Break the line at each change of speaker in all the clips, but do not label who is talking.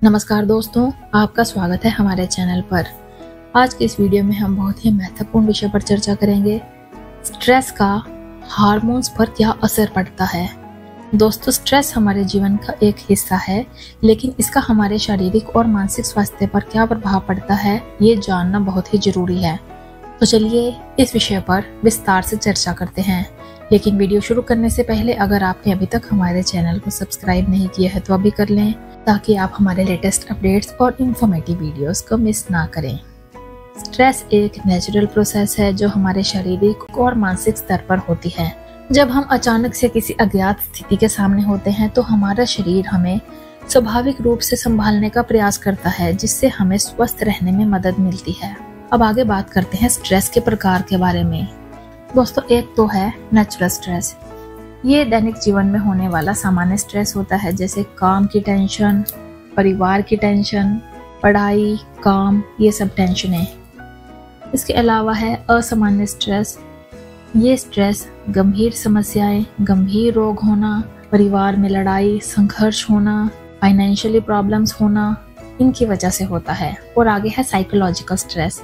नमस्कार दोस्तों, आपका स्वागत है हमारे चैनल पर। आज के इस वीडियो में हम बहुत ही महत्वपूर्ण विषय पर चर्चा करेंगे। स्ट्रेस का हार्मोन्स पर क्या असर पड़ता है। दोस्तों, स्ट्रेस हमारे जीवन का एक हिस्सा है, लेकिन इसका हमारे शारीरिक और मानसिक स्वास्थ्य पर क्या प्रभाव पड़ता है, ये जानना बहुत ही जरूरी है। तो चलिए इस विषय पर विस्तार से चर्चा करते हैं। लेकिन वीडियो शुरू करने से पहले अगर आपने अभी तक हमारे चैनल को सब्सक्राइब नहीं किया है तो अभी कर लें, ताकि आप हमारे लेटेस्ट अपडेट्स और इंफॉर्मेटिव वीडियोस को मिस ना करें। स्ट्रेस एक नेचुरल प्रोसेस है जो हमारे शारीरिक और मानसिक स्तर पर होती है। जब हम अचानक से किसी अज्ञात स्थिति के सामने होते हैं तो हमारा शरीर हमें स्वाभाविक रूप से संभालने का प्रयास करता है, जिससे हमें स्वस्थ रहने में मदद मिलती है। अब आगे बात करते हैं स्ट्रेस के प्रकार के बारे में। दोस्तों, एक तो है नेचुरल स्ट्रेस। ये दैनिक जीवन में होने वाला सामान्य स्ट्रेस होता है, जैसे काम की टेंशन, परिवार की टेंशन, पढ़ाई, काम, ये सब टेंशनें। इसके अलावा है असामान्य स्ट्रेस। ये स्ट्रेस गंभीर समस्याएं, गंभीर रोग होना, परिवार में लड़ाई, संघर्ष होना, फाइनेंशियली प्रॉब्लम्स होना, इनकी वजह से होता है। और आगे है साइकोलॉजिकल स्ट्रेस।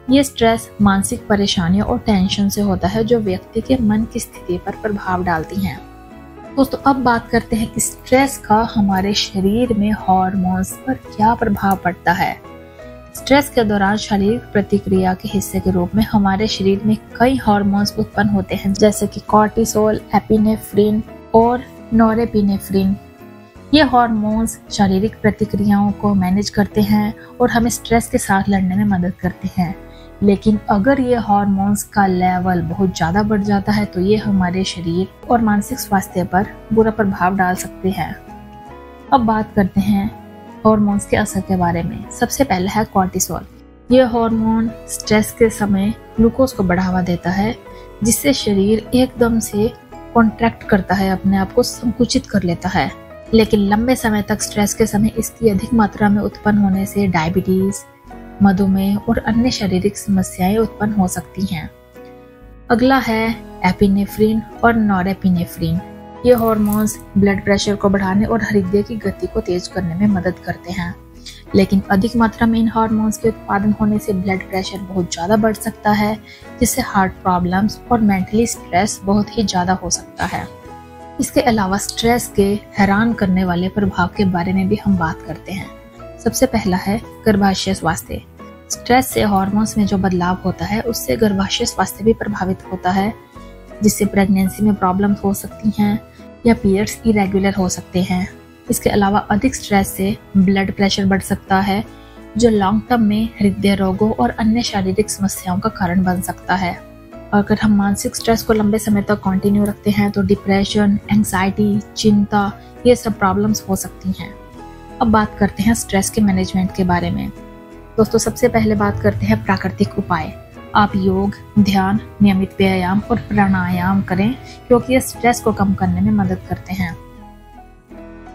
ये स्ट्रेस मानसिक परेशानियों और टेंशन से होता है जो व्यक्ति के मन की स्थिति पर प्रभाव डालती हैं। दोस्तों, अब बात करते हैं कि स्ट्रेस का हमारे शरीर में हार्मोन्स पर क्या प्रभाव पड़ता है। स्ट्रेस के दौरान शारीरिक प्रतिक्रिया के हिस्से के रूप में हमारे शरीर में कई हार्मोन्स उत्पन्न होते हैं, जैसे कि कॉर्टिसोल, एपिनेफ्रिन और नॉरेपिनेफ्रिन। ये हार्मोन्स शारीरिक प्रतिक्रियाओं को मैनेज करते हैं और हमें स्ट्रेस के साथ लड़ने में मदद करते हैं। लेकिन अगर ये हार्मोन्स का लेवल बहुत ज़्यादा बढ़ जाता है तो ये हमारे शरीर और मानसिक स्वास्थ्य पर बुरा प्रभाव डाल सकते हैं। अब बात करते हैं हार्मोन्स के असर के बारे में। सबसे पहले है कॉर्टिसोल। ये हार्मोन स्ट्रेस के समय ग्लूकोज को बढ़ावा देता है, जिससे शरीर एकदम से कॉन्ट्रैक्ट करता है, अपने आप को संकुचित कर लेता है। लेकिन लंबे समय तक स्ट्रेस के समय इसकी अधिक मात्रा में उत्पन्न होने से डायबिटीज, मधुमेह और अन्य शारीरिक समस्याएं उत्पन्न हो सकती हैं। अगला है एपिनेफ्रिन और नॉरेपिनेफ्रिन। ये हार्मोन्स ब्लड प्रेशर को बढ़ाने और हृदय की गति को तेज करने में मदद करते हैं। लेकिन अधिक मात्रा में इन हार्मोन्स के उत्पादन होने से ब्लड प्रेशर बहुत ज़्यादा बढ़ सकता है, जिससे हार्ट प्रॉब्लम्स और मेंटली स्ट्रेस बहुत ही ज़्यादा हो सकता है। इसके अलावा स्ट्रेस के हैरान करने वाले प्रभाव के बारे में भी हम बात करते हैं। सबसे पहला है गर्भाशय स्वास्थ्य। स्ट्रेस से हार्मोन्स में जो बदलाव होता है उससे गर्भाशय स्वास्थ्य भी प्रभावित होता है, जिससे प्रेगनेंसी में प्रॉब्लम्स हो सकती हैं या पीरियड्स इरेगुलर हो सकते हैं। इसके अलावा अधिक स्ट्रेस से ब्लड प्रेशर बढ़ सकता है, जो लॉन्ग टर्म में हृदय रोगों और अन्य शारीरिक समस्याओं का कारण बन सकता है। अगर हम मानसिक स्ट्रेस को लंबे समय तक कंटिन्यू रखते हैं तो डिप्रेशन, एंजाइटी, चिंता, ये सब प्रॉब्लम्स हो सकती हैं। अब बात करते हैं स्ट्रेस के मैनेजमेंट के बारे में। दोस्तों, सबसे पहले बात करते हैं प्राकृतिक उपाय। आप योग, ध्यान, नियमित व्यायाम और प्राणायाम करें, क्योंकि ये स्ट्रेस को कम करने में मदद करते हैं।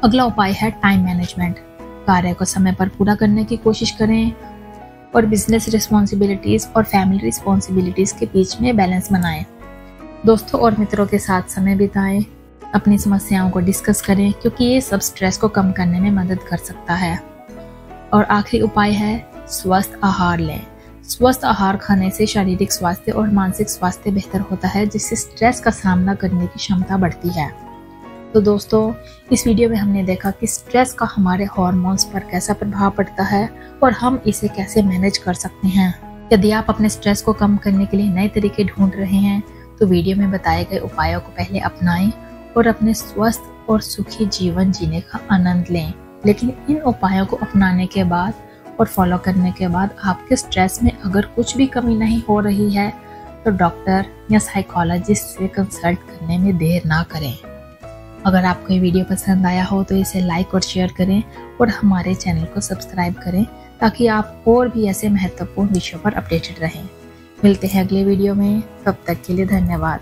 अगला उपाय है टाइम मैनेजमेंट। कार्य को समय पर पूरा करने की कोशिश करें और बिजनेस रिस्पॉन्सिबिलिटीज और फैमिली रिस्पॉन्सिबिलिटीज के बीच में बैलेंस बनाएं। दोस्तों और मित्रों के साथ समय बिताएं, अपनी समस्याओं को डिस्कस करें, क्योंकि ये सब स्ट्रेस को कम करने में मदद कर सकता है। और आखिरी उपाय है स्वस्थ आहार लें। स्वस्थ आहार खाने से शारीरिक स्वास्थ्य और मानसिक स्वास्थ्य बेहतर होता है, जिससे स्ट्रेस का सामना करने की क्षमता बढ़ती है। तो दोस्तों, इस वीडियो में हमने देखा कि स्ट्रेस का हमारे हार्मोन्स पर कैसा प्रभाव पड़ता है और हम इसे कैसे मैनेज कर सकते हैं। यदि आप अपने स्ट्रेस को कम करने के लिए नए तरीके ढूंढ रहे हैं तो वीडियो में बताए गए उपायों को पहले अपनाएं और अपने स्वस्थ और सुखी जीवन जीने का आनंद लें। लेकिन इन उपायों को अपनाने के बाद और फॉलो करने के बाद आपके स्ट्रेस में अगर कुछ भी कमी नहीं हो रही है तो डॉक्टर या साइकोलॉजिस्ट से कंसल्ट करने में देर ना करें। अगर आपको ये वीडियो पसंद आया हो तो इसे लाइक और शेयर करें और हमारे चैनल को सब्सक्राइब करें, ताकि आप और भी ऐसे महत्वपूर्ण विषयों पर अपडेटेड रहें। मिलते हैं अगले वीडियो में, तब तक के लिए धन्यवाद।